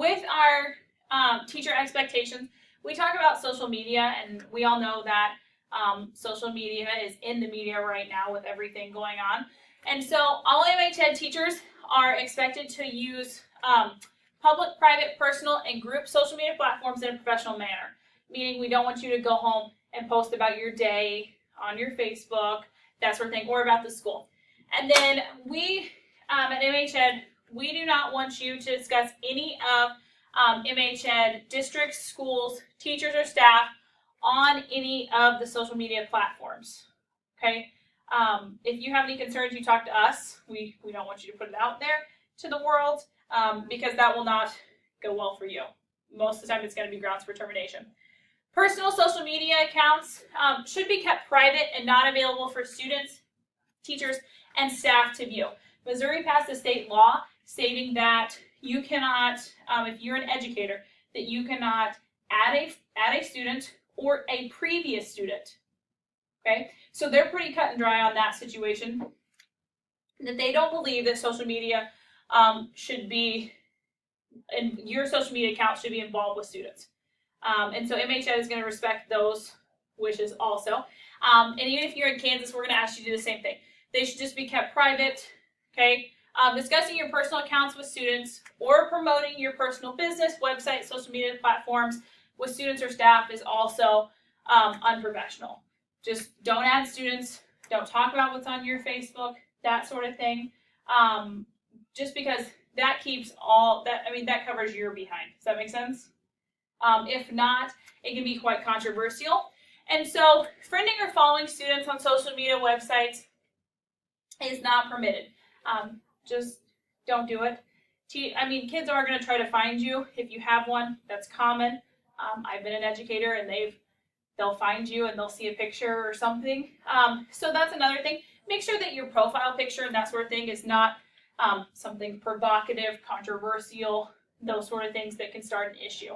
with our teacher expectations, we talk about social media, and we all know that social media is in the media right now with everything going on. And so all MHED teachers are expected to use public, private, personal, and group social media platforms in a professional manner. Meaning we don't want you to go home and post about your day on your Facebook, that sort of thing, or about the school. And then we at MHED, we do not want you to discuss any of MHED districts, schools, teachers, or staff on any of the social media platforms. Okay? If you have any concerns, you talk to us. We don't want you to put it out there to the world because that will not go well for you. Most of the time, it's going to be grounds for termination. Personal social media accounts should be kept private and not available for students, teachers, and staff to view. Missouri passed a state law stating that you cannot, if you're an educator, that you cannot add a student or a previous student. Okay, so they're pretty cut and dry on that situation. That they don't believe that social media should be, and your social media account should be involved with students. And so MHED is going to respect those wishes also. And even if you're in Kansas, we're going to ask you to do the same thing. They should just be kept private. Okay. Discussing your personal accounts with students or promoting your personal business, website, social media platforms with students or staff is also unprofessional. Just don't add students. Don't talk about what's on your Facebook, that sort of thing. Just because that keeps all that, that covers your behind. Does that make sense? If not, it can be quite controversial. And so, friending or following students on social media websites is not permitted. Just don't do it. Kids are going to try to find you. If you have one, that's common. I've been an educator, and they'll find you and they'll see a picture or something. So that's another thing. Make sure that your profile picture and that sort of thing is not something provocative, controversial, those sort of things that can start an issue.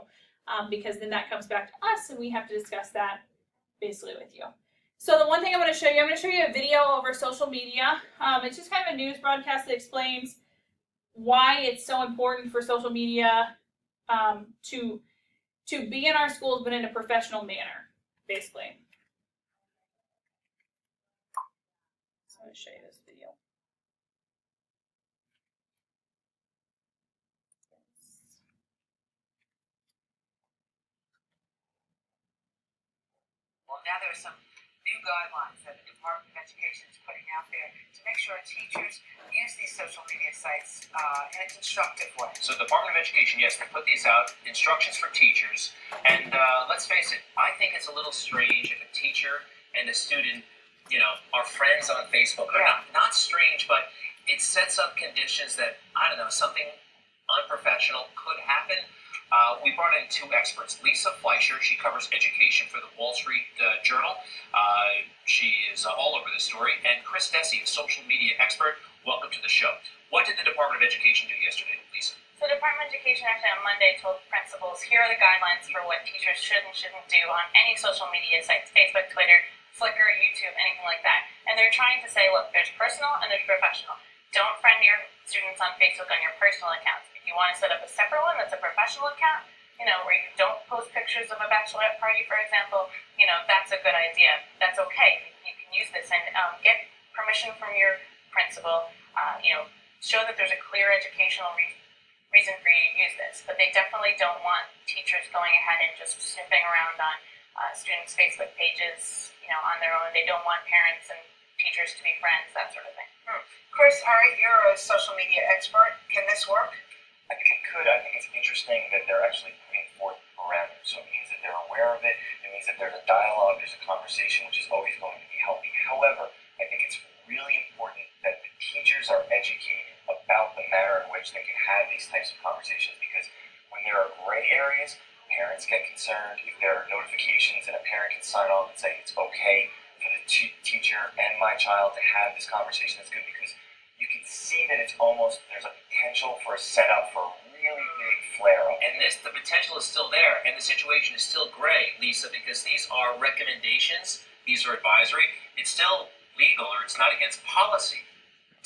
Because then that comes back to us and we have to discuss that basically with you. So the one thing I'm going to show you a video over social media. It's just kind of a news broadcast that explains why it's so important for social media to be in our schools, but in a professional manner, basically. So I'm going to show you this video. Well, now there are some new guidelines that the Department of Education is putting out there to make sure teachers use these social media sites in a constructive way. So the Department of Education, yes, they put these out, instructions for teachers, and let's face it, I think it's a little strange if a teacher and a student, are friends on Facebook. Or not strange, but it sets up conditions that, something unprofessional could happen. We brought in two experts. Lisa Fleischer, she covers education for the Wall Street Journal. She is all over this story. And Chris Desi, a social media expert. Welcome to the show. What did the Department of Education do yesterday, Lisa? So the Department of Education actually on Monday told principals, here are the guidelines for what teachers should and shouldn't do on any social media sites, Facebook, Twitter, Flickr, YouTube, anything like that. And they're trying to say, look, there's personal and there's professional. Don't friend your students on Facebook on your personal accounts. If you want to set up a separate one that's a professional account, where you don't post pictures of a bachelorette party, for example, that's a good idea. That's okay. You can use this and get permission from your principal. Show that there's a clear educational reason for you to use this. But they definitely don't want teachers going ahead and just sniffing around on students' Facebook pages, on their own. They don't want parents and teachers to be friends, that sort of thing. Chris, all right, you're a social media expert. Can this work? I think it could. I think it's interesting that they're actually putting forth parameters. So it means that they're aware of it. It means that there's a dialogue, there's a conversation, which is always going to be healthy. However, I think it's really important that the teachers are educated about the manner in which they can have these types of conversations, because when there are gray areas, parents get concerned. If there are notifications and a parent can sign off and say it's okay for the teacher and my child to have this conversation, that's good, because you can see that there's a potential for a setup for a really big flare-up. And the potential is still there, and the situation is still gray, Lisa, because these are recommendations, these are advisory. It's still legal, or it's not against policy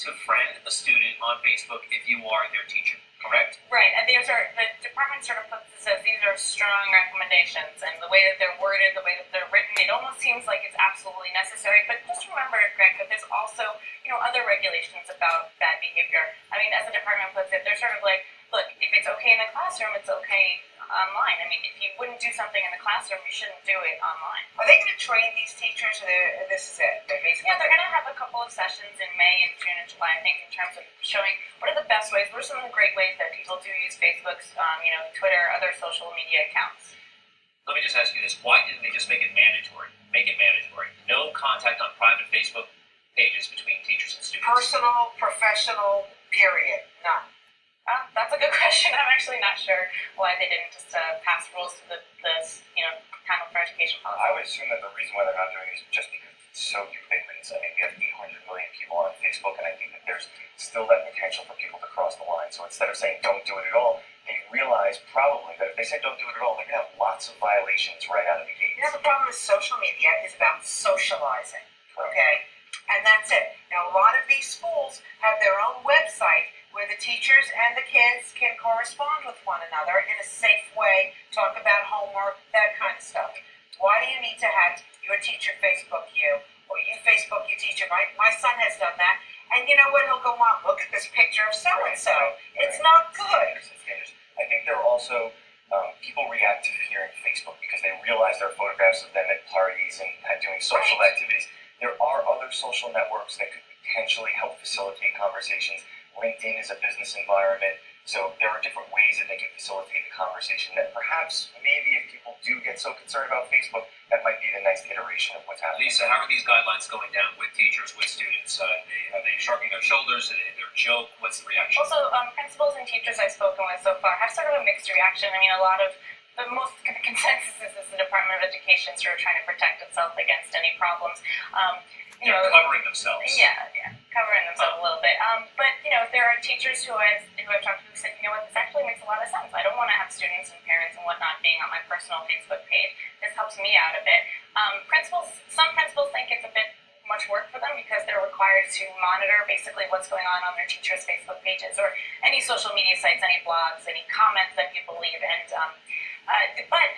to friend a student on Facebook if you are their teacher, correct? Right, and the Department department sort of says these are strong recommendations, and the way that they're worded, the way that they're written, it almost seems like it's absolutely necessary. But just remember, Greg, that there's also, other regulations about bad behavior. I mean, as the department puts it, they're sort of like, look, if it's okay in the classroom, it's okay online. I mean, if you wouldn't do something in the classroom, you shouldn't do it online. Are they going to train these teachers, or this is it? They're basically Yeah, they're going to have a couple of sessions in May and June and July, I think, in terms of showing what are the best ways, what are some of the great ways that people do use Facebook's, Twitter, other social media accounts. Let me just ask you this. Why didn't they just make it mandatory? No contact on private Facebook pages between teachers and students. personal, professional, period. None. That's a good question. I'm actually not sure why they didn't just pass rules to the Council for Education policy. I would assume that the reason why they're not doing it is just because it's so ubiquitous. I mean, we have 800 million people on Facebook, and I think that there's still that potential for people to cross the line. So instead of saying don't do it at all, they realize probably that if they say don't do it at all, they're going to have lots of violations right out of the gate. The problem with social media is about socializing, okay? And that's it. Now, a lot of these schools have their own website where the teachers and the kids can correspond with one another in a safe way, talk about homework, that kind of stuff. Why do you need to have your teacher Facebook you, or you Facebook your teacher? My son has done that, and you know what? He'll go, Mom, look at this picture of so-and-so. It's not good. It's dangerous. I think there are also people react to fear in Facebook because they realize there are photographs of them at parties and doing social activities. There are other social networks that could potentially help facilitate conversations. LinkedIn is a business environment, so there are different ways that they can facilitate the conversation that perhaps, maybe if people do get so concerned about Facebook, that might be the next iteration of what's happening. Lisa, how are these guidelines going down with teachers, with students? Are they shrugging their shoulders? Are they a joke? What's the reaction? Also, principals and teachers I've spoken with so far have sort of a mixed reaction. I mean, the most consensus is the Department of Education sort of trying to protect itself against any problems. They're covering themselves. Yeah, covering themselves a little bit. But there are teachers who I've talked to who said, this actually makes a lot of sense. I don't want to have students and parents and whatnot being on my personal Facebook page. This helps me out a bit. Some principals think it's a bit much work for them because they're required to monitor basically what's going on their teachers' Facebook pages or any social media sites, any blogs, any comments that people leave. And but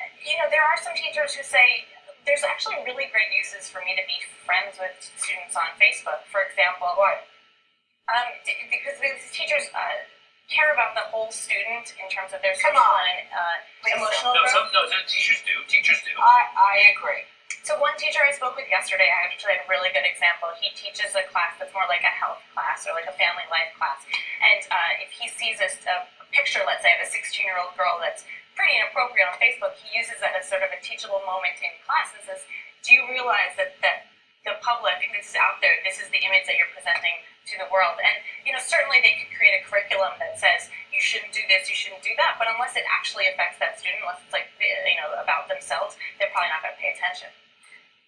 there are some teachers who say there's actually really great uses for me to be friends with students on Facebook. For example, because these teachers care about the whole student in terms of their social and emotional growth. No, teachers do. I agree. So one teacher I spoke with yesterday, I actually had a really good example. He teaches a class that's more like a health class or like a family life class. And if he sees a picture, let's say, of a 16-year-old girl that's pretty inappropriate on Facebook, he uses that as sort of a teachable moment in class and says, do you realize that the public, this is out there, this is the image that you're presenting to the world? And, certainly they could create a curriculum that says you shouldn't do this, you shouldn't do that, but unless it actually affects that student, unless it's like, about themselves, they're probably not going to pay attention.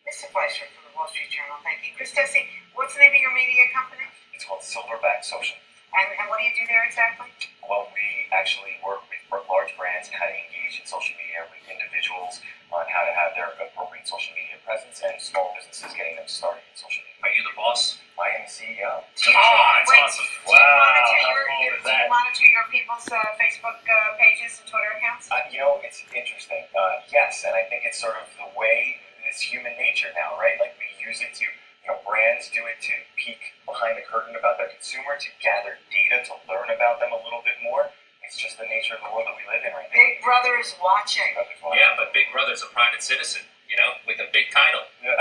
Mr. Fleischer from the Wall Street Journal, thank you. Chris Tessie, what's the name of your media company? It's called Silverback Social. And what do you do there exactly? Well, we actually work with large brands and how to engage in social media with individuals on how to have their appropriate social media presence and small businesses getting them started in social media. Are you the boss? I am the CEO. That's awesome. Do you monitor your people's Facebook pages and Twitter accounts? It's interesting. Yes, and I think it's sort of the way it's human nature now, right? Like we use it to, brands do it to peek behind the curtain about their consumer, to gather data, to learn about them a little bit more. It's just the nature of the world that we live in right now. Big Brother is watching. Yeah, but Big Brother's a private citizen, with a big title. Yeah.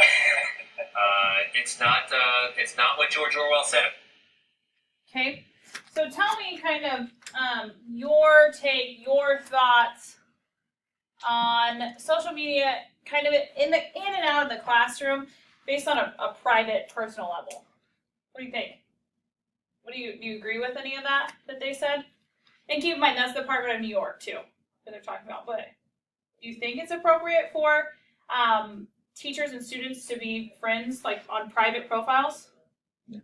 It's not what George Orwell said. Okay, so tell me kind of your take, your thoughts on social media, kind of in and out of the classroom, based on a private, personal level. What do you think? Do you agree with any of that they said? And keep in mind that's the Department of New York too that they're talking about. But do you think it's appropriate for teachers and students to be friends like on private profiles? No.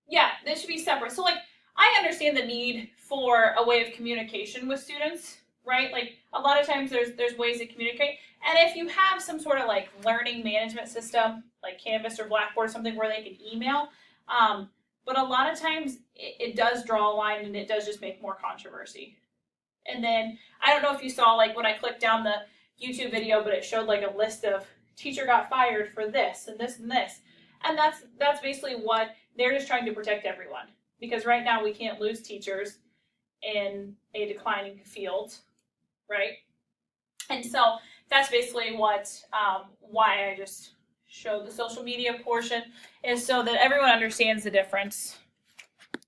Yeah, they should be separate. So I understand the need for a way of communication with students, right? Like a lot of times there's ways to communicate. And if you have some sort of learning management system like Canvas or Blackboard or something where they can email, But a lot of times it does draw a line and it does just make more controversy. And then, I don't know if you saw, like, when I clicked down the YouTube video, but it showed, like, a list of teacher got fired for this and this and this. And that's basically what they're just trying to protect everyone. Because right now we can't lose teachers in a declining field, right? And so that's basically what, why I just showed the social media portion, is so that everyone understands the difference